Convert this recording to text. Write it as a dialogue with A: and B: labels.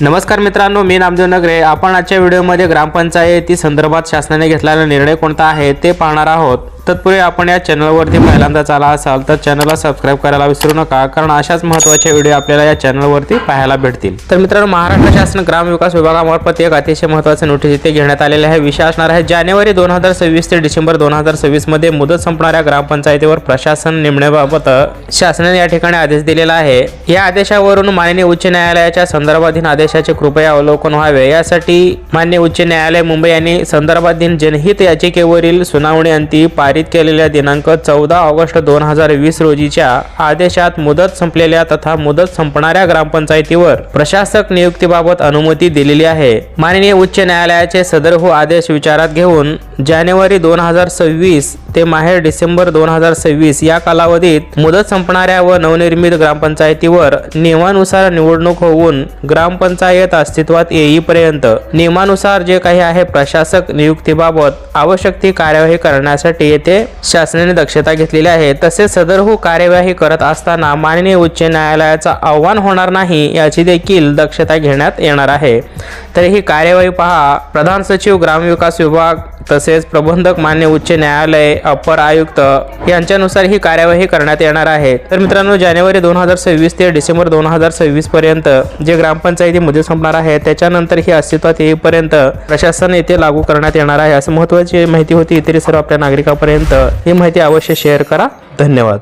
A: नमस्कार मित्रांनो, मी नामदेव नगरे। आपण आजच्या व्हिडिओमध्ये ग्रामपंचायती संदर्भात शासनाने घेतलेला निर्णय कोणता आहे ते पाहणार आहोत। तत्पूर्वी आपण या चॅनलवरती पहिल्यांदाच आला असाल तर चॅनलला सबस्क्राइब करायला विसरू नका, कारण अशाच महत्त्वाचे व्हिडिओ आपल्याला या चॅनलवरती पाहायला भेटतील। तर मित्रांनो, महाराष्ट्र शासन ग्राम विकास विभागामार्फत एक अतिशय महत्त्वाचे नोटीस इथे घेण्यात आलेले आहे। विषय असणार आहे जानेवारी 2026 ते डिसेंबर 2026 मध्ये मुदत संपणाऱ्या ग्रामपंचायतीवर प्रशासन नेमण्याबाबत शासनाने या ठिकाणी आदेश दिलेला आहे। या आदेशावरून माननीय उच्च न्यायालयाच्या संदर्भाधीन आदेशाचे कृपया अवलोकन व्हावे, यासाठी माननीय उच्च न्यायालय मुंबई यांनी संदर्भाधीन जनहित याचिकेवरील सुनावणी अंती पारित केलेल्या दिनांक 14 ऑगस्ट 2020 रोजीच्या आदेशात मुदत संपलेल्या तथा मुदत संपणाऱ्या ग्रामपंचायतीवर प्रशासक नियुक्तीबाबत अनुमती दिलेली आहे। माननीय उच्च न्यायालयाचे सदर आदेश विचारात घेऊन जानेवारी 2026 ते माहेर डिसेंबर 2026 या कालावधीत मुदत संपणाऱ्या व नवनिर्मित ग्रामपंचायतीवर नियमानुसार निवडणूक होऊन ग्रामपंचायत अस्तित्वात येईपर्यंत नियमानुसार जे काही आहे प्रशासक नियुक्तीबाबत आवश्यक ती कार्यवाही करण्यासाठी येथे शासनाने दक्षता घेतलेली आहे। तसेच सदर कार्यवाही करत असताना माननीय उच्च न्यायालयाचा आव्हान होणार नाही याची देखील दक्षता घेण्यात येणार आहे। तर ही कार्यवाही पहा, प्रधान सचिव ग्रामविकास विभाग तसेच प्रबंधक मान्य उच्च न्यायालय अपर आयुक्त यांच्यानुसार ही कार्यवाही करण्यात येणार आहे। तर मित्रांनो, जानेवारी 2026 ते डिसेंबर 2026 पर्यंत जे ग्रामपंचायती मुदत संपणार आहे त्याच्यानंतर ही अस्तित्वात येईपर्यंत प्रशासन येथे लागू करण्यात येणार आहे। असं महत्त्वाची माहिती होती। इतर सर्व आपल्या नागरिकांपर्यंत ही माहिती अवश्य शेअर करा। धन्यवाद।